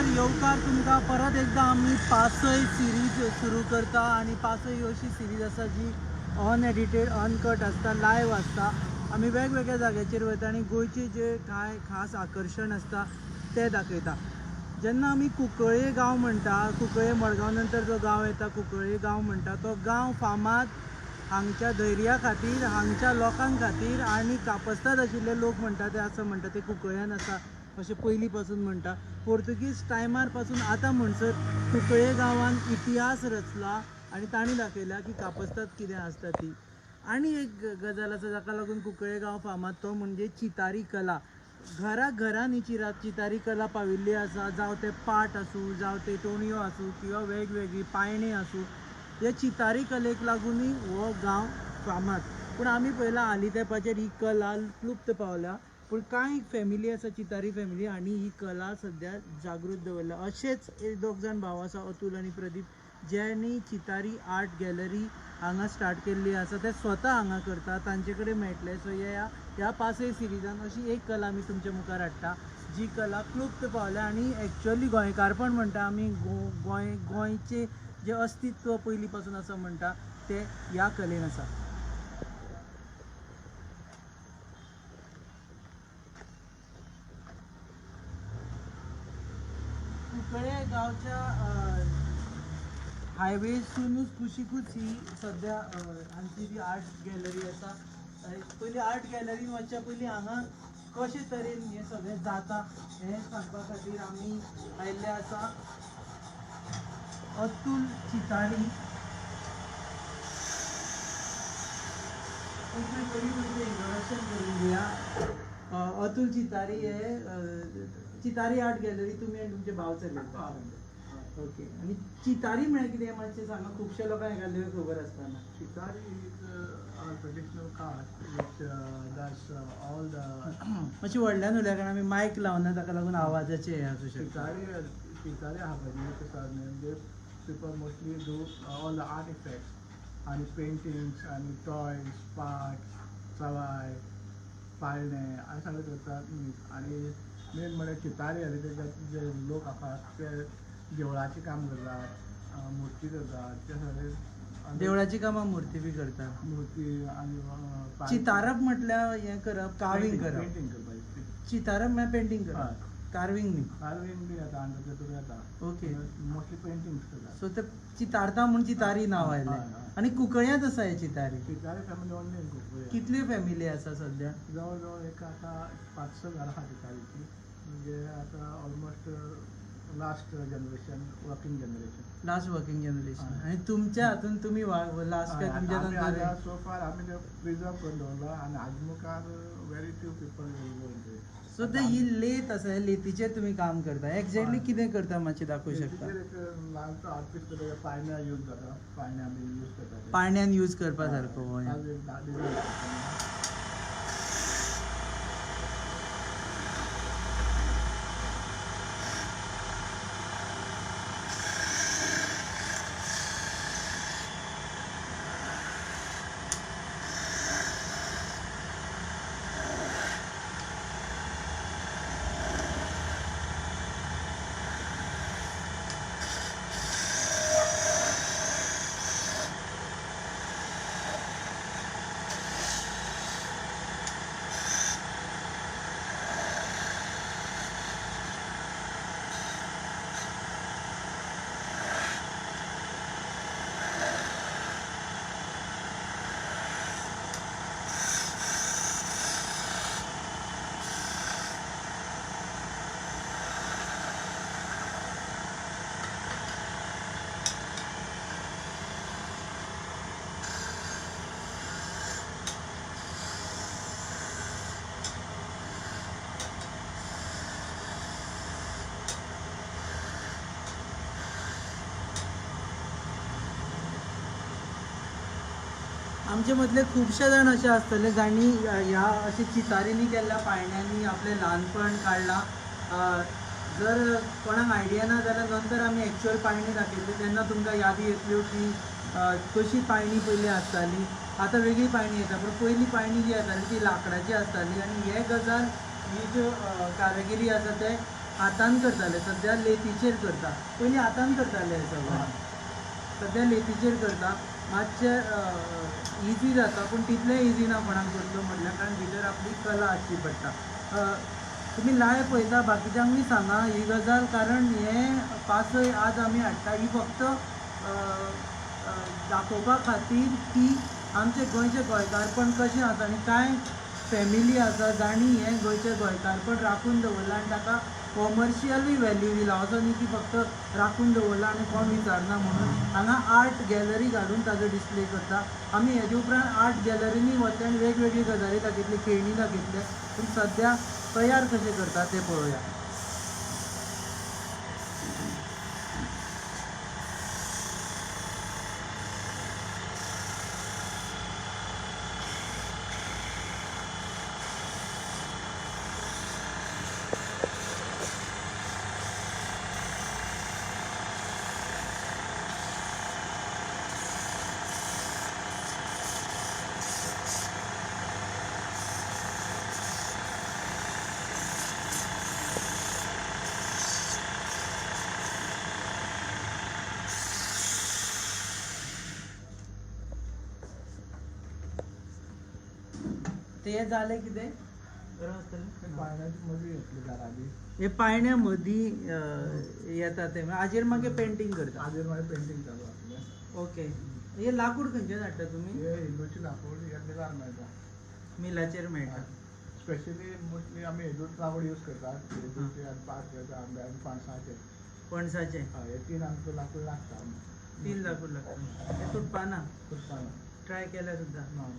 येवकार तुमकां परत एकदा आमी पासय सिरीज सुरू करता आणि पासय ही अशी सिरीज आसा जी अनएडिटेड अनकट आसता लायव्ह आसता. आमी वेगवेगळ्या जाग्याचेर वयता आणि गोंयचे जे कांय खास आकर्शण आसता ते दाखयता. जेन्ना आमी कुंकळे गांव म्हणटा, कुंकळे मडगांव नंतर जो गांव येता कुंकळे गांव म्हणटा, तो गांव फामाद हांगच्या धैर्या खातीर, हांगच्या लोकां खातीर आणि कापस्ताद आशिल्ले लोक म्हणटा ते असं म्हणटा ते कुंकळ्यान आसा अशें पयलीं पासून म्हणटा. पोर्तुगीज टायमार पासून आतां म्हणसर कुंकळे गांवान इतिहास रचला आणि तांणी दाखयला की कापस्ताद कितें आसता ती. आनी एक गजाल आसा जाका लागून कुंकळे गांव फामाद तो म्हणजे चितारी कला. घराघरांनी चितारी कला पाविल्ली आसा. जावं ते पाट आसूं, जावं ते तोणयो आसूं किंवा वेगवेगळी पायणे आसूं, हे चितारी कलेक लागूनय हो गांव फामाद. पूण आमी पळयलां हालीं तेंपाचेर ही कला लुप्त पावल्या. पूण कांय फॅमिली आसा चितारी फॅमिली आनी ही कला सद्या जागृत दवरल्या. अशेच दोग जाण भाव आसा अतुल आनी प्रदीप, ज्यांनी चितारी आर्ट गॅलरी हांगा स्टार्ट केल्ली आसा. ते स्वता हांगा करता, तांचे कडेन मेळटले. सो ह्या पासय सिरिजान अशी एक कला आमी तुमच्या मुखार हाडटा जी कला लुप्त पावल्या आणि एक्चुअली गोंयकारपण म्हणटा आमी गोंयचे जे अस्तित्व पयलीं पासून आसा म्हणटा ते ह्या कलेन आसा. कुंकळे गांवच्या हायवेसूनच कुशीकूच ही सद्या हांची जी आर्ट गॅलरी आसा. पयलीं आर्ट गॅलरीन वचच्या पयलीं हांगा कशे तरेन हें सगळें जाता हें सांगपा खातीर आमी आयिल्ले आसा अतुल चितारी. इंट्रोडक्शन करून दिया. अतुल चितारी हे चितारी आर्ट गॅलरी तुमी आनी तुमचे भाव चलयता. ओके. आणि चितारी म्हळ्यार कितें मातशें सांगा, खुबशे लोकांक एखाद्या खबर आसतना. Chitari is our traditional cart which does all the. मातशें व्हडल्यान उलया कारण आमी मायक लावना ताका लागून आवाजाचें हें आसूं शकता. Chitari Habanese surname. They people mostly do all the artifacts and paintings and toys, parts, सवाय, पाळणे असे सगळे करतात. आणि मेन म्हणजे चितारी आनी त्याच्यात जे लोक आसात ते देवळाचे काम करतात, मूर्ती करतात, ते सगळे देवळाची कामां मूर्ती बी करतात. मूर्ती आणि चितारप म्हटल्यार हें करप, कार्विंग करप. पेंटिंग करपाची. चितारप म्हळ्यार पेंटिंग करप, कार्विंग न्ही. कार्विंग बी येता आनी तेतून येता. ओके. मोस्टली पेंटिंग्स करतात. सो ते चितारता म्हणून चितारी नांव आयलें. आनी कुंकळ्यांत आसा हे Chitari. Chitari family only in Cuncolim. कितल्यो फॅमिली आसा सद्या? जवळ जवळ एक आता 5-6 घरां आहा चितारीची. म्हणजे आता almost last generation, working generation. Last working generation. आणि तुमच्या हातून तुमी लास्ट काय तुमच्या आतां सो फार आमी ते प्रिजर्व करून दवरला आणि आजमुखार very few people will go in it. So ते ही लेथ आसा, लेथीचेर तुमी काम करता. एक्झॅक्टली कितें करता मातशें दाखोवं शकता? एक ल्हानसो आर्टिस्ट करता, पाळण्या यूज जाता, पाळण्या आमी यूज करता. पाळण्यान यूज करपा सारको. आमचे मदले खुबशे जाण असे आसतले जांणी ह्या अशे चितारींनी केल्ल्या पाळण्यांनी आपलें ल्हानपण काडलां. जर कोणाक आयडिया ना जाल्यार नंतर आमी एक्चुअल पाळणी दाखयतली तेन्ना तुमकां यादी येतल्यो की कशी पाळणी पयलीं आसताली. आतां वेगळी पाळणी येता पूण पयलीं पाळणी जी आसताली ती लाकडाची आसताली. आनी हे गजाल ही ज्यो कारागिरी आसा ते हातान करताले, सध्या लेथीचेर करता. पयलीं हातान करताले हे सगळें, सध्या लेथीचेर करता. मातशें इजी जाता, पूण तितलें इजी ना कोणाक करतलो म्हटल्यार, कारण भितर आपली कला आसची पडटा. तुमी लाय पळयता, बाकीच्यांकूय सांगा ही गजाल, कारण हें पासय आज आमी हाडटा ही फक्त दाखोवपा खातीर की आमचे गोंयचें गोंयकारपण कशें आसा, आनी कांय फॅमिली आसा जाणी हें गोंयचें गोंयकारपण राखून दवरलां आनी ताका कॉमर्शियलूय व्हॅल्यू दिला. असो न्ही की फक्त राखून दवरला आनी कोण विचारना म्हणून. हांगा आर्ट गॅलरी घालून ताजो डिस्प्ले करता. आमी हेजे उपरांत आर्ट गॅलरीनी वतले आनी वेगवेगळी गजाली दाखयतले, खेळणी दाखयतले, पूण सद्या तयार कशें करता तें पळोवया. ते जालें कितें बरें आसतलें. पाळण्याची मदी घेतली घराली, हे पाळण्या मदीं येता ते हाजेर मागीर पेंटींग करता. हाजेर मागीर पेंटींग चालू आसलें. ओके. हे लाकूड खंयचें हाडटा तुमी? हे हिंदूची लाकूड हे मिलार मेळटा, मिलाचेर मेळटा. स्पेशली मोस्टली आमी हेजूच लाकूड यूज करतात, हेजूचे आनी पांच आंब्या आनी पणसाचे. पणसाचें हय, हे 3 आमकां लाकूड लागता. 3 लाकूड लागता. हे तुटपाना? तुटपाना. ट्राय केल्या सुद्दां ना.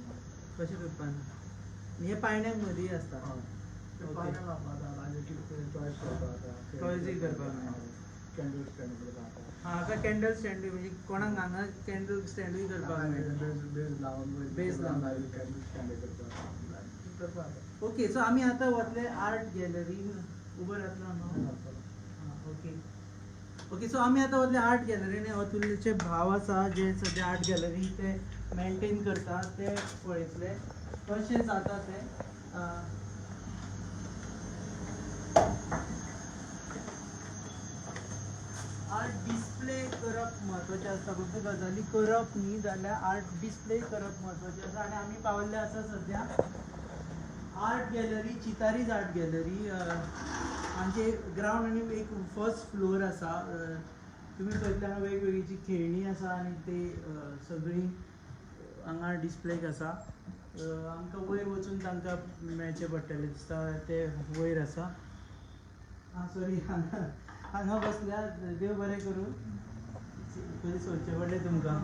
कशें तुटपाना? हे पाळण्याक मदीं आसता. ते पाळण्याक वापरतात, आनी कितें टॉयज करपाक. टॉयजूय करपाक मेळटा. कॅन्डल स्टँड करपाक. हाका कॅन्डल स्टँड म्हणजे कोणाक हांगा कॅन्डल स्टँडूय करपाक मेळटा. बेज लावन बेज लावन कॅन्डल स्टँड करपाक. ओके. सो आमी आतां वतले आर्ट गॅलरीन. उबो रावतलो न्हू? ओके. ओके. सो आमी आतां वतले आर्ट गॅलरीन. अतुलचे भाव आसा जे सद्या आर्ट गॅलरी ते मेंटेन करता, ते पळयतले कशें जाता तें. आर्ट डिस्प्ले करप म्हत्वाचें आसता. फक्त गजाली करप न्ही, जाल्यार आर्ट डिस्प्ले करप म्हत्वाचें आसा. आनी आमी पावल्ले आसा सद्या आर्ट गॅलरी, चितारीज आर्ट गॅलरी. आमचे ग्रावंड आनी एक फर्स्ट फ्लोर आसा. तुमी पळयतले हांगा वेगवेगळीची खेळणी आसा आनी ती सगळीं हांगा डिस्प्लेक आसा. आमकां वयर वचून तांकां मेळचें पडटलें दिसता, ते वयर आसा. सॉरी, हांगा बसल्या. देव बरें करूं. खंय सोदचें पडलें तुमकां.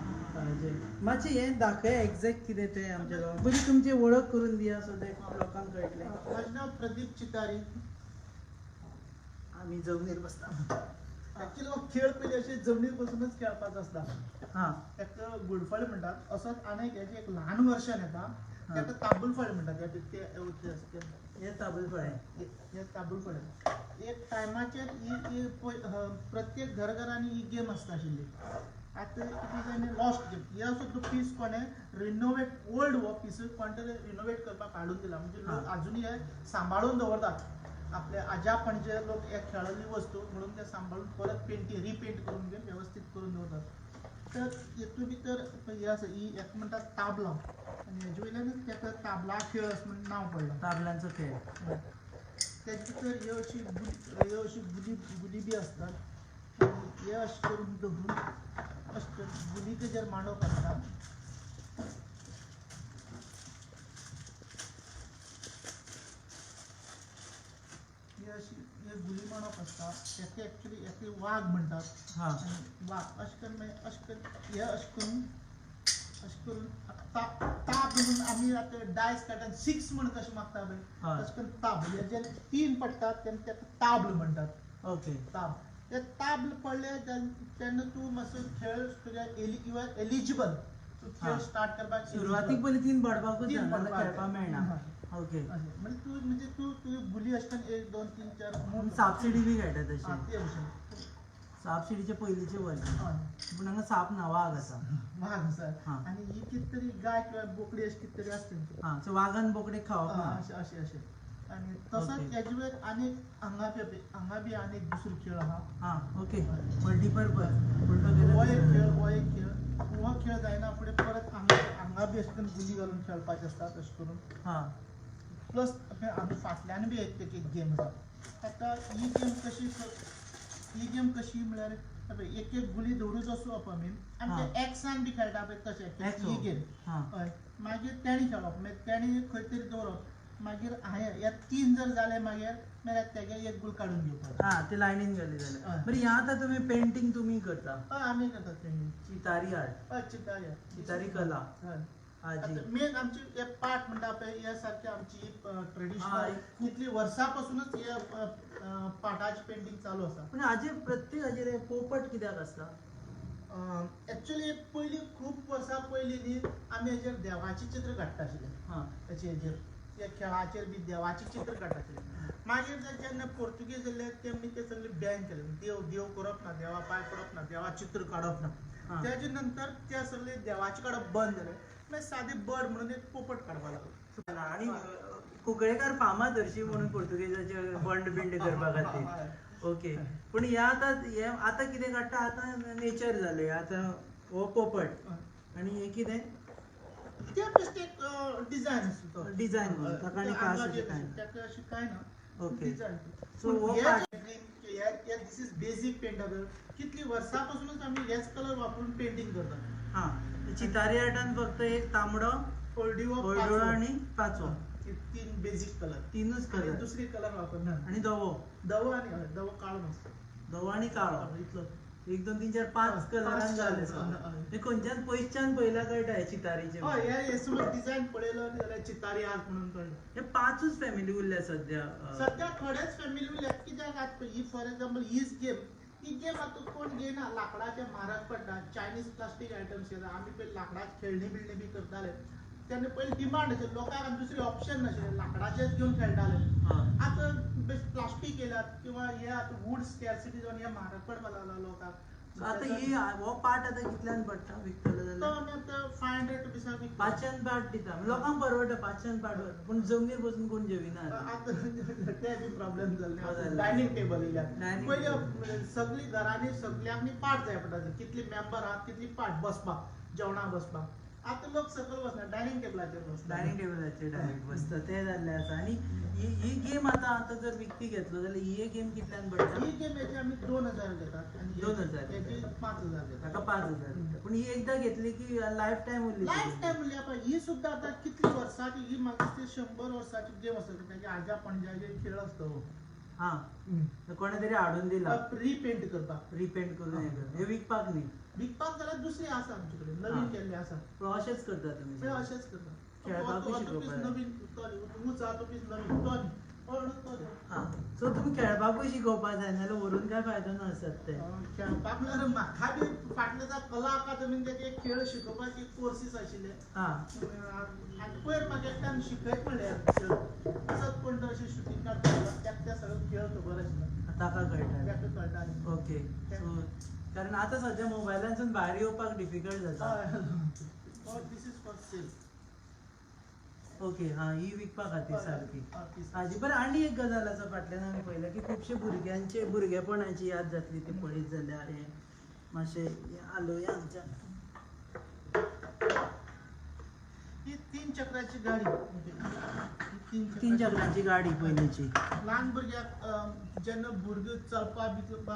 मातशें हें दाखय एक्झॅक्ट कितें तें आमच्या गांवांत. पयलीं तुमची वळख करून दिया सो ते लोकांक कळटलें. माझं नाव प्रदीप चितारी. आमी जमनीर बसता. ऍक्च्युली हो खेळ पयलीं अशे जमनीर बसूनच खेळपाचो आसता. हां. ताका गुडफळ म्हणटात. असोच आनी हेजें एक ल्हान वर्जन येता, ताका ताबूलफळ म्हणटात. हे ताबलफळें. हे ताबूलफळ. एक टायमाचेर ही प्रत्येक घरघरांनी ही गेम आसता आशिल्ली. आतां इट इज लॉस्ट गेम. हे सुद्दां पीस कोणें रिनोवेट, ओल्ड हो पीस कोण तरी रिनोवेट करपाक हाडून दिला. म्हणजे लोक अजुनूय हे सांबाळून दवरतात. आपले आजा पणजे लोक एक खेळिल्ली वस्तू म्हणून ते सांबाळून परत रिपेंट करून घेवन वेवस्थीत करून दवरतात. तर हेतून भितर हे आसा, ही एक म्हणटात ताबला, आनी हेजे वयल्यानूच ताका ताबला खेळ अशें म्हणून नांव पडलां. ताबल्यांचो खेळ. तेजे भितर ह्यो अशी गुली बी असतात. आनी हे अशें करून दवरून अशें करून गुली तेजेर मांडप आसता. हे गुली मांडप आसता. ताका एक्चुली हे वाघ म्हणटात. हां. वाघ अशें करून मागीर अशें करून ताब म्हणून आमी आतां डायस काडटात 6 म्हणून कशें मागता पळय, तशें करून ताब. हे जे 3 पडटात तेन्ना ताका ताबल म्हणटात. ओके. ताब. ते ताबल पडले तेन्ना तूं मातसो खेळ तुज्या एलिजिबल खेळ स्टार्ट करपाक. सुरवातीक पयलीं 3 पडपाकूच तीन जाय, पडपाक खेळपाक मेळना. ओके. म्हणजे तूं गुली अशें करून 1 2 3 4 पूण सापसिडी बी खेळटा तशें. ते भशेन सापसिडीचे पयलींचे वर्जन. हय. पूण हांगा साप ना, वाघ आसा. वाघ आसा. हां. आनी ही कितें तरी गाय किंवा बोकडी अशी कितें तरी आसता. हां. सो वाघान बोकडेक खावप ना. अशें आणि तसंच Okay. याच्या वयर आनीक हांगा बी आनीक दुसरो खेळ आहा हा ओके मल्टीपर्पज हो एक खेळ हो खेळ जायना फुडें परत हांगा बी अशें करून गुली घालून खेळपाचें आसता तशें करून हा प्लस आमी फाटल्यान बी एक गेम आसा आतां ही गेम कशी म्हळ्यार एक गुली दवरूच वचप आमी आनी हा. ते एक्सान बी खेळटा पळय तशें X ही गेम हा हय मागीर तेणी खेळप मागीर तेणी खंय तरी दवरप मागीर हांवें हे 3 जर जाले मागीर तेगे एक गुल काडून घेवपाचो हा ते लायनीन गेले जाल्यार हय. बरं ह्या आतां तुम्ही पेंटिंग तुम्ही करता हय आमी करतात तेणी चितारी आर्ट हय चितारी चितारी कला हय हाजी मेन आमची हे पाठ म्हणटा पळय हे सारकी आमची हय. ट्रेडिशनल कितली वर्सां पासूनच हे पाठाची पेंटिंग चालू आसा पण हाजेर प्रत्येक हाजेर हे पोपट कित्याक आसता एक्चुअली पयलीं खूब वर्सां पयलीं न्ही आमी हेजेर देवाची चित्र काडटा आशिल्ले हा हेजेर या खेळाचेर बी देवाची चित्र काडटा आशिल्ले मागीर जेन्ना पोर्तुगीज येयले तेमी ते सगळे बॅन केले देव करप ना देवा पांय पडप ना देवा चित्र काडप हा. ना तेजे नंतर ते सगळे देवाचे काडप बंद जाले मागीर सादे बर्ड म्हणून एक पोपट काडपाक लागलो आणि कुंकळेकार फामाद हरशी म्हणून पोर्तुगेजाचे बंड बिंड करपा खातीर ओके पण ह्या आतां कितें काडटा आतां नेचर जाले आतां हो पोपट आणि हे कितें ते बेस्ट एक डिझायन आसता तो डिझायन म्हणून ताका आनी खास अशें कांय ना ताका अशें कांय ना ओके डिझायन सो हो दिस इज बेसिक पेंटर कितली वर्सां पासूनच आमी हेच कलर वापरून पेंटिंग करतात हा चितारी आर्टान फक्त एक तांबडो हळडुळो आणि पाचवो तीन बेसिक कलर तीनच आणि कलर दुसरी कलर वापरना आणि धवो दवो काळो नासता धवो आणि काळो इतलो 1 2 3 4 5 कलरान पांच जाले colour. हे खंयच्यान पयसच्यान पयला कळटा हे चितारीचे हय हे समज डिझायन पळयलो जाल्यार चितारी आर्ट म्हणून कळटा हे 5च फॅमिली उरल्या सध्या सध्या थोडेच फॅमिली उरल्यात कित्याक आतां ही फॉर एग्जांपल ही गेम आतां कोण घेयना लाकडाचे म्हारग पडटा चायनीज प्लास्टीक आयटम्स येता आमी पयलीं लाकडाची खेळणी बिळणी बी करताले तेन्ना पयलीं डिमांड आशिल्ली लोकांक दुसरे ऑप्शन नाशिल्ले लाकडाचेच घेवन खेळटाले आतां प्लास्टीक येयल्यात किंवा हे आतां वूड स्कॅरसिटी जावन हे म्हारग पडपाक लागला लोकांक आतां ही हो पार्ट आतां कितल्यान पडटा विकतलो तो जाल्यार आमी आतां 500 रुपीसाक विकता 500 पार्ट दिता लोकांक परवडटा 500 पार्ट पूण जमनीर बसून कोण जेविना आतां ते बी प्रॉब्लेम हो जाल्ले जाल्ले. डायनिंग टेबल येयल्यात Dining पयलीं सगळी घरांनी सगळ्यांनी पाट जाय पडटाली कितली मेंबर आहात कितली पाट बसपाक जेवणाक बसपाक आतां लोक सकयल बसना डायनिंग टेबलाचेर बसता डायनिंग टेबलाचेर डायरेक्ट बसता ते जाल्ले आसा आणि ही गेम आतां जर विकती घेतलो जाल्यार ही गेम कितल्यान पडटा ही गेम हेची आमी 2000 घेतात आणि 2000 हेची 5000 घेतात ताका 5000 पण ही एकदा घेतली की लायफ टाइम उरली लायफ टाइम म्हणल्यार पळय ही सुद्दां आतां कितली वर्सांची ही म्हाका दिसता 100 वर्सांची गेम आसा तेजे आजा पणजाचे खेळ आसता हो हा कोणे तरी हाडून दिला रिपेंट करपाक रिपेंट करून हे विकपाक न्ही विकपाक जाल्यार दुसरी आसा आमचे कडेन नवीन केल्ले आसा पण अशेंच करता तुमी पळय अशेंच करता खेळपाकूय तो शिकोवपाक पीस जाय. नवीन तो उंच आहा तो पीस नवीन तो न्ही तो न्ही. हा सो तुमी खेळपाकूय शिकोवपाक जाय नाल्यार व्हरून काय फायदो ना आसत ते खेळपाक म्हळ्यार म्हाका बी फाटल्या कला अकादमीन तेजे एक खेळ शिकोवपाचे कोर्सीस आशिल्ले हा आनी पयर म्हाका एकट्यान शिकयत म्हणल्यार खेळ असोच कोण तो अशें शुटींग काडटा त्याक ते सगळे खेळ खबर आशिल्ले ताका कळटा त्याक कळटाले ओके सो कारण आतां सध्या मोबायलांसून भायर येवपाक डिफिकल्ट जाता हय दिस इज फॉर सेल ओके हा ही विकपा खातीर सारकी हाजी बरें आनी एक गजाल आसा फाटल्यान हांवें पळयलें की खुबशे भुरगेपणाची याद जातली ती पळयत जाल्यार हें मातशें आलोया आमच्या ही 3 चक्राची गाडी तीन चक्रांची गाडी पयलींची ल्हान भुरग्याक जेन्ना भुरगो चलपा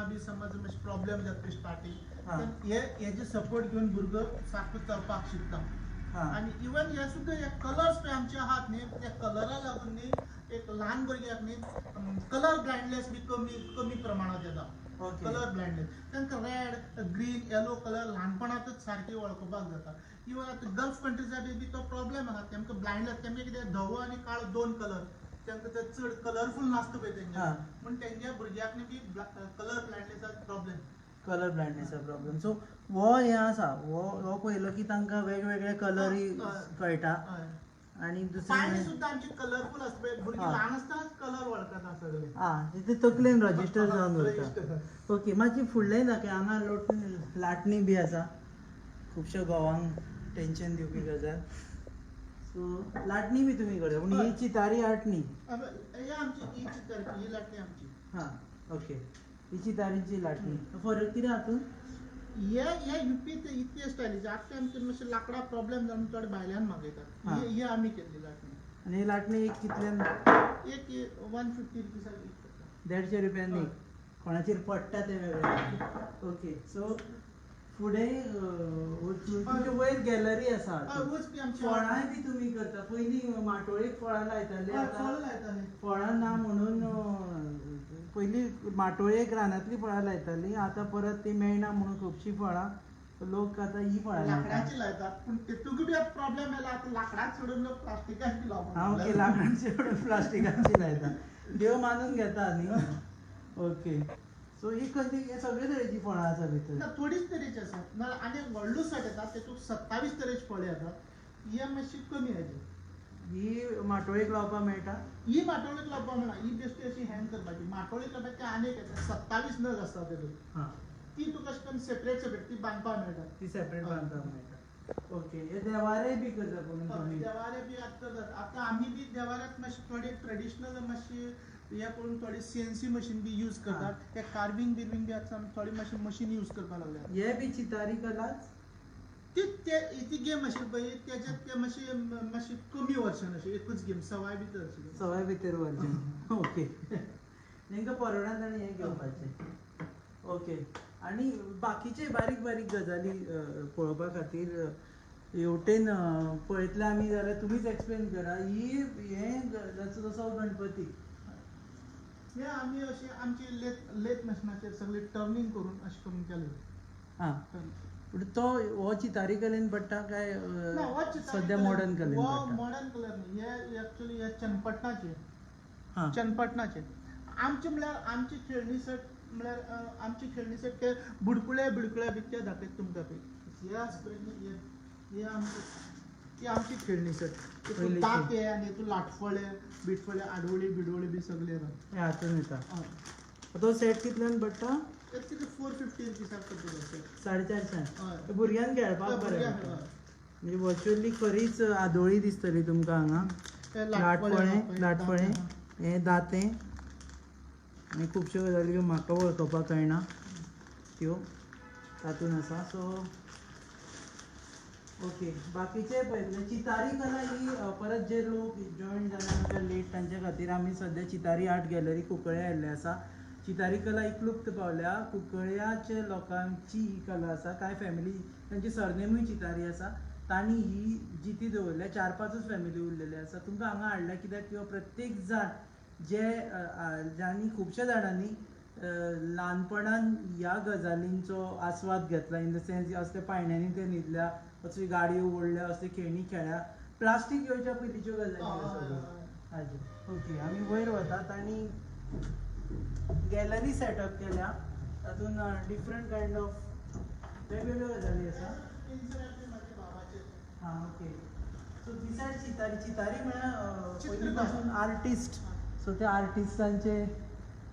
बी समज मातशे प्रॉब्लेम जाता स्टार्टींग हेजे सपोर्ट घेवन भुरगो सारको चलपाक शिकता आणि इवन हे सुद्धा हे कलर्स पळय आमचे आहात न्ही त्या कलरा लागून न्ही एक ल्हान भुरग्याक न्ही कलर ब्लायंडनेस बी कमी प्रमाणात येता कलर ब्लायंडनेस तांकां रेड ग्रीन येलो कलर ल्हानपणांतच सारकी वळखुपाक जाता इवन आतां गल्फ कंट्रीजाक बी तो प्रॉब्लेम आहा तेमकां ब्लायंडनेस तेमकां कितें धवो आनी काळो 2 कलर तेंकां ते चड कलरफूल नासता पळय तेंच्या म्हण तेंच्या भुरग्याक न्ही बी कलर ब्लायंडनेसाचो प्रॉब्लेम कलर ब्लायंडनेसा प्रॉब्लेम सो हो हे आसा हो पळयलो की तांकां वेगवेगळे कलरी कळटा आणि पांय दुसरे सुद्दां आमची कलरफूल आसता पळय भुरगीं ल्हान आसतनाच कलर वळखता सगळे ते तकलेन रजिस्टर जावन उरता ओके मातशी फुडलें दाखय हांगा लाटणी बी आसा खुबश्या गोवांक टेंशन दिवपी गजाल सो लाटणी बी तुम्ही करता पण ही चितारी आटणी. हे आमची ही चितारी ही लाटणी आमची. हां ओके ही चितारीची लाटणी. फरक कितें हातून? हे युपी ते इतके स्टायलीचे आता आमचे मातशे लाकडा प्रॉब्लेम जावन थोडे भायल्यान मागयतात. हां. ही आमी केल्ली लाटणी. आणि ही लाटणी एक कितल्यान? एक 150 रुपीसाक एक पडटा. 150 रुपयांनी. हय. कोणाचेर पडटा ते वेगळे. ओके सो फुडें तुमचे वयर गॅलरी आसा. वचपी आमची फळांय बी तुम्ही करता. पयलीं माटोळेक फळां लायताले. फळां आतां लायताले. फळां ना म्हणून पयलीं माटोळेक रानांतलीं फळां लायतालीं. आतां परत ती मेळना म्हणून खुबशीं फळां लोक आतां ही फळां लायतात. लाकडाची लायतात पूण तेतूंक बी प्रॉब्लेम येयला आतां लाकडाक सोडून लोक प्लास्टिकाची लावपाक हां लागले. ओके लाकडांची सोडून प्लास्टिकांची लायता. देव मानून घेता न्ही. ओके सो ही कशी हे सगळे तरेची फळां आसा भितर. ना थोडीच तरेची आसात ना आनी एक व्हडलो सेट येता तेतूंत 27 तरेची फळां येतात. ही मातशी कमी हेजी. ही माटोळेक लावपाक मेळटा. ही माटोळेक लावपाक मेळना. ही बेश्टी अशी हँग करपाची. माटोळेक लावपाक ते आनी एक येता 27 नग आसता तेतूंत. हां ती तुका अशें करून सेपरेट ती बांदपाक मेळटा. ती सेपरेट बांदपाक मेळटा. ओके हे देवारे बी करता पूण तुमी. देवारे बी आतां आमी बी देवाऱ्याक मातशी थोडी ट्रेडिशनल मातशी हे करून थोडी सीएनसी मशीन बी यूज करतात. ते कार्विंग बिर्विंग बी आतां थोडी मातशी मशीन यूज करपाक लागल्यात. हे बी चितारी कलाच. ती गेम अशी पळय त्याच्यात ते मातशी कमी वर्शन अशी एकूच गेम सवाय भितर अशी. सवाय भितर व्हरचें. ओके तांकां परवडना आनी हें घेवपाचें. ओके आनी बाकीचे बारीक बारीक गजाली पळोवपा खातीर हेवटेन पळयतले आमी जाल्यार तुमीच एक्सप्लेन करा. ही हें जसो गणपती हे आमी अशी आमची लेथ मशिनाचेर सगळी टर्निंग करून अशें करून केलें. हां पूण तो हो चितारी कलेन पडटा काय ना, हो चितारी सद्या कलेन- मॉडर्न कलेन हो पडटा? मॉडर्न कलर न्ही. हे एक्चुअली हे चनपटनाचे. हां चनपटनाचे. आमचे म्हळ्यार आमची खेळणी सेट म्हळ्यार आमची खेळणी सेट ते बुडकुळे बी ते दाखयता तुमकां पळय. हे आसा पळय न्ही, हे आमची खेळणी सेट. पयलींची. दाते आनी हितून लाटफळे बिटफळे आडवळी बिडवळी बी सगळे येतात. हे हातून येता. हय. तो सेट कितल्यान पडटा? ते कितें 450 रुपीसाक पडटलो सेट. 450. हय. भुरग्यांक खेळपाक बरें भुरग्यांक, पडटा. हय. म्हणजे वर्च्युअली खरीच आदोळी दिसतली तुमकां हांगा. ते लाटफळे हे दातें आनी खुबश्यो गजाली ज्यो म्हाका वळखुपाक कळना त्यो तातूंत आसा. सो ओके बाकीचे पळयतले चितारी कला ही परत जे लोक जॉयन जाल्या लेट तांचे खातीर आमी सद्या चितारी आर्ट गॅलरी कुंकळे आयिल्ले आसा. चितारी कला इकलुप्त पावल्या. कुंकळ्याचे लोकांची ही कला आसा. कांय फॅमिली तांची सरनेमूय चितारी आसा. तांणी ही जिती दवरल्या. 4-5च फॅमिली उरलेले आसा. तुमकां हांगा हाडल्या कित्याक किंवा प्रत्येक जाण ज्यांनी खुबश्या जाणांनी ल्हानपणान ह्या गजालींचो आस्वाद घेतला. इन द सेन्स असले पाळण्यांनी ते न्हिदल्या, असल्यो गाडयो ओडल्या, असली खेळणी खेळ्ळ्या. प्लास्टीक येवच्या पयलींच्यो गजाली हाजी. ओके आमी वयर वतात आनी गॅलरी सेटअप केल्या. तातूंत डिफरंट कायंड ऑफ वेगवेगळ्यो गजाली आसा. हां ओके सो ती सायड चितारी म्हळ्यार पयलीं पासून आर्टिस्ट. सो त्या आर्टिस्टांचे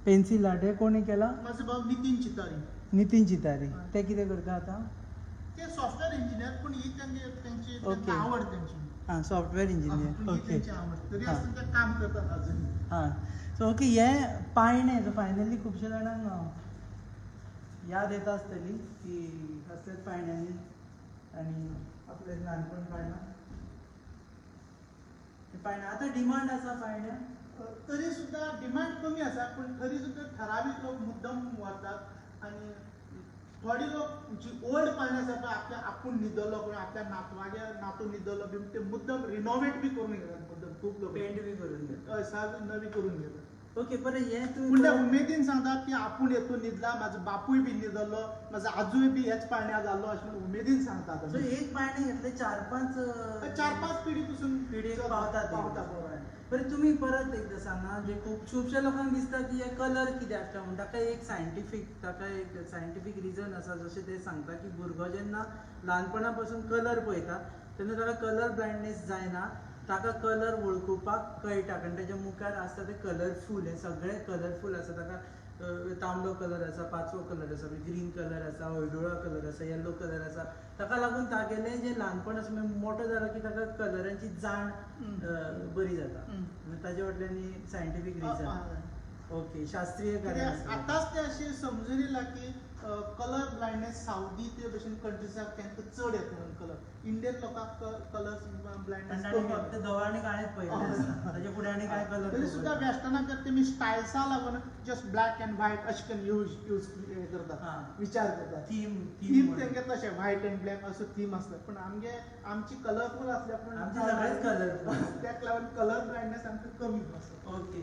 पेन्सिल आर्ट हे कोणी केला? माझो भाव नितीन चितारी. नितीन चितारी. ते कितें करता आतां? ते सॉफ्टवेअर इंजिनियर पूण ही त्यांची ओके. आवड त्यांची. हां सॉफ्टवेअर ही इंजिनियर. ओके त्यांची आवड. तरी हां. आसतना ते काम करतात अजून. हां सो ओके हे पाळणे जो फायनली खुबश्या जाणांक याद येता आसतली की असलेच पाळण्यांनी आनी आपलें ल्हानपण काडलां. पाळणे आतां डिमांड आसा पाळण्या. तरी सुद्धा डिमांड कमी आसा पूण तरी सुद्धा ठरावीक लोक मुद्दम व्हरतात. आनी थोडे लोक जी ओल्ड पाळणे आसा पळय आपल्या आपूण न्हिदलो कोण आपल्या नातू न्हिदलो बी ते मुद्दम रिनोवेट बी करून घेतात. मुद्दम खूब लोक पेंट बी करून घेता. हय सारकें नवी करून घेतात. ओके बरें हे पूण ते तूं उमेदीन सांगतात की आपूण हेतून न्हिदला, म्हाजो बापूय बी न्हिदलो, म्हाजो आजूय बी हेच पाळण्या जाल्लो अशें म्हणून उमेदीन सांगतात. सो एक पाळणे घेतले 4-5 पिढी पसून पिढीक पावतात. पावतात. बरें तुमी परत एकदां सांगा जे खुबश्या लोकांक दिसता की हे कलर कित्याक आसता म्हणून ताका एक सायंटिफीक रिजन आसा. जशें ते सांगता की भुरगो जेन्ना ल्हानपणा पासून कलर पळयता तेन्ना ताका कलर ब्लायंडनेस जायना. ताका कलर वळखुपाक कळटा कारण ताच्या मुखार आसता ते कलरफूल. हे सगळे कलरफूल आसा. ताका तांबडो कलर आसा, पाचवो कलर आसा, ग्रीन कलर आसा, हळडुळा कलर आसा, येलो कलर आसा. ताका लागून तागेलें जें ल्हानपण आसा मोठो जालो की ताका कलरांची जाण बरी जाता. ताजे फाटल्यान सायंटिफीक रिजन. ओके, शास्त्रीय कारण आसा. आतांच ते अशें समजून येयला की कलर ब्लायंडनेस सावदी ते भशेन कंट्रीजाक तांकां चड येता म्हणून कलर. इंडियन लोकांक कलर ब्लायंडनेस तांणी कमी फक्त धवो आनी काळेच पळयल्ले आसता. ताजे फुडें आनी कांय कलर तरी सुद्दां वेस्टर्नाक तेमी स्टायल्सा लागून जस्ट ब्लॅक अँड व्हायट अशें करून यूज करतात, विचार करतात. थीम तेंगे तशें व्हायट अँड ब्लॅक असो थीम आसता. पूण आमची कलरफूल आसल्या पूण आमचे सगळेच कलरफूल. त्याक लागून कलर ब्लायंडनेस आमकां कमी आसता. ओके.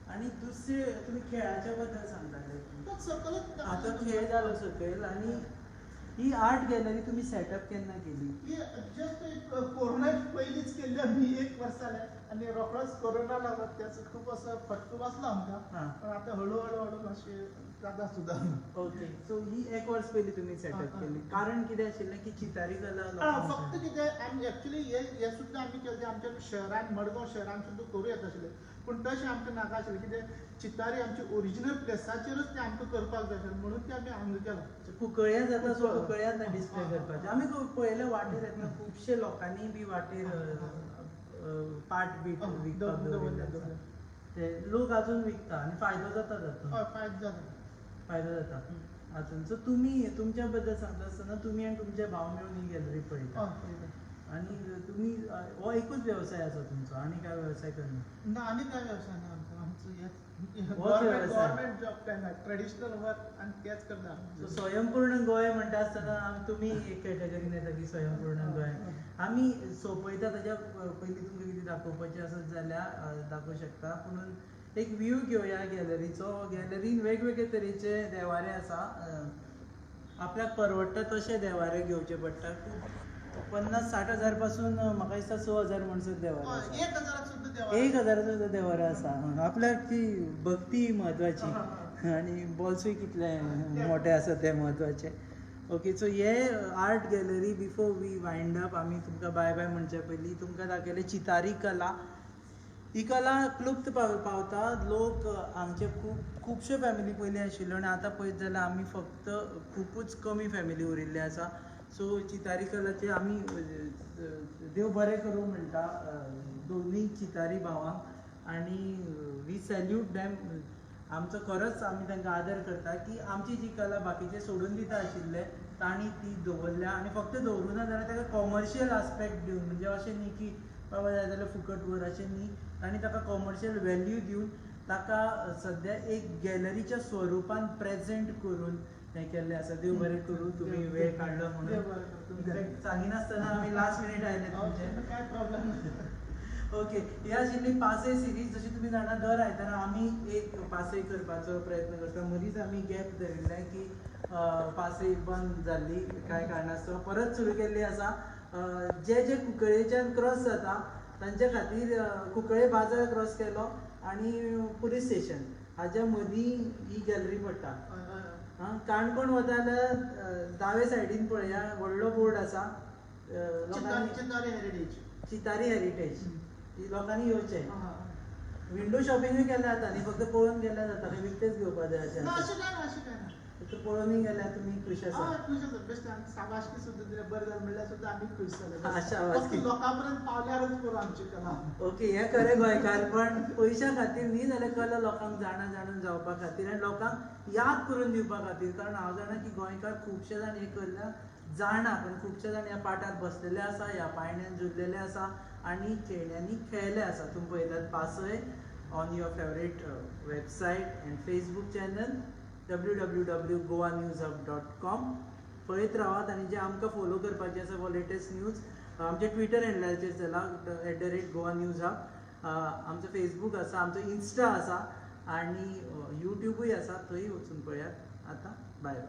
आणि दुसरे तुमी खेळाच्या बद्दल सांगताले. सकलच आता खेळ जालो सकयल आणि ही आर्ट गॅलरी तुम्ही सेटअप केन्ना केली? जस्ट एक कोरोना पयलींच केल्ली आमी 1 वर्स जालें आनी रोखडोच कोरोना लागलो त्याचो खूब असो फटको बसलो आमकां. पण आतां हळू मातशें जाता सुद्दां. ओके, सो ही 1 वर्स पयलीं तुमी सेटअप केली. कारण कितें आशिल्लें की चितारी कला फक्त कितें आमी एक्चुअली हे सुद्दां आमी केलें आमच्या शहरान मडगांव शहरान सुद्दां करूं येता आशिल्लें. पूण तशें आमकां नाका आशिल्लें कितें चितारी आमची ओरिजिनल प्लेसाचेरूच तें आमकां करपाक जाय आशिल्लें म्हणून तें आमी हांगा केलां. कुंकळ्या जाता सो कुंकळ्यांत डिस्प्ले करपाचें. आमी पळयलें वाटेर येतना खुबशे लोकांनी बी वाटेर पाट बीट विकपाक दवरले. ते लोक अजून विकता आनी फायदो जाता तातूंत. फायदो जाता हातून. सो तुमी तुमच्या बद्दल सांगता आसतना तुमी आनी तुमचे भाव मेळून ही गॅलरी पळयता. आणि तुम्ही हो एकूच व्यवसाय आसा तुमचो, आनी काय व्यवसाय करना? ना, आनी काय व्यवसाय ना आमचो होच व्यवसाय. गव्हर्नमेंट जॉब काय ना, ट्रेडिशनल वर्क आनी तेच करता. सो स्वयंपूर्ण गोंय म्हणटा आसतना तुमी एक कॅटेगरीन येता की स्वयंपूर्ण गोंय. आमी सोंपयता ताच्या पयलीं तुमकां कितें दाखोवपाचें आसत जाल्यार दाखोवं शकता. पूण एक व्यू घेवया गॅलरीचो. गॅलरीन वेगवेगळे तरेचे देवारे आसा. आपल्याक परवडटा तशे देवारे घेवचे पडटा. 50-60 हजार पासून म्हाका दिसता 6,000 म्हणसर देवारे आसा. 1,000 सुद्दां देवा. 1,000 सुद्दां देवारो आसा. आपल्याक ती भक्ती म्हत्वाची आनी बॉल्सूय कितले मोठे आसा ते म्हत्वाचे. ओके, सो हे art gallery before we wind up आमी तुमकां बाय बाय म्हणचे पयलीं तुमकां दाखयलें चितारी कला. ही कला क्लुप्त पावता. लोक आमचे खुबश्यो फॅमिली पयलीं आशिल्ल्यो आनी आतां पळयत जाल्यार आमी फक्त खुबूच कमी फॅमिली उरिल्ले आसा. सो चितारी कलाचे आमी देव बरें करूं म्हणटा दोनूय चितारी भावांक. आनी वी सॅल्यूट दॅम. आमचो खरोच आमी तांकां आदर करता की आमची जी कला बाकीचे सोडून दिता आशिल्ले तांणी ती दवरल्या. आनी फक्त दवरूं ना जाल्यार ताका कॉमर्शियल आस्पेक्ट दिवन, म्हणजे अशें न्ही की बाबा जाय जाल्यार फुकट व्हर अशें न्ही. तांणी ताका कॉमर्शियल व्हॅल्यू दिवन ताका सद्या एक गॅलरीच्या स्वरुपान प्रेजेंट करून हें केल्लें आसा. देव बरें करूं तुमी वेळ काडलो म्हणून. सांगिनासतना आमी लास्ट मिनीट आयले तुमचे. काय प्रॉब्लेम ना. ओके, ही आशिल्ली पासय सिरीज. जशी तुमी जाणा दर आयतारा आमी एक पासय करपाचो प्रयत्न करता. मदींच आमी गॅप धरिल्लें की पासय बंद जाल्ली कांय कारणास्तव. परत सुरू केल्ली आसा. जे कुंकळ्ळेच्यान क्रॉस जाता तांचे खातीर कुंकळ्ळे बाजार क्रॉस केलो आनी पुलीस स्टेशन हाच्या मदीं ही गॅलरी पडटा. काणकोण वता जाल्यार दावे सायडीन पळया व्हडलो बोर्ड आसा. चितारी हेरिटेज. लोकांनी येवचें. विंडो शॉपिंगूय केलें जाता न्ही, फक्त पळोवन गेल्यार जाता. विकतेच घेवपा जाय अशें फक्त पळोवनूय गेल्यार तुमी खूश आसा. शाबासकी सुद्दां दिल्यार बरें जालें म्हणल्यार सुद्दां आमी खूश जाले. शाबासकी. लोकां पर्यंत पावल्यारच पुरो आमची कला. ओके, हें खरें गोंयकार. पण पयशा खातीर न्ही जाल्यार कला लोकांक जाणून जावपा खातीर आनी लोकांक याद करून दिवपा खातीर. कारण हांव जाणा की गोंयकार खुबशे जाण हें करल्या जाणा, पण खुबशे जाण ह्या पाठार बसलेले आसा, ह्या पायंड्यान झुल्लेले आसा आनी खेळण्यांनी खेळले आसा. तुमी पळयतात पासय on your favourite website end Facebook channel www.goanewshub.com. पळयत रावात. आनी जे आमकां फॉलो करपाचे आसा फॉर लेटेस्ट न्यूज आमचे ट्विटर हँडलाचेर चला @goanewshub. आमचो फेसबूक आसा, आमचो इन्स्टा आसा आनी युट्यूबूय आसा. थंय वचून पळयात. आतां बाय बाय.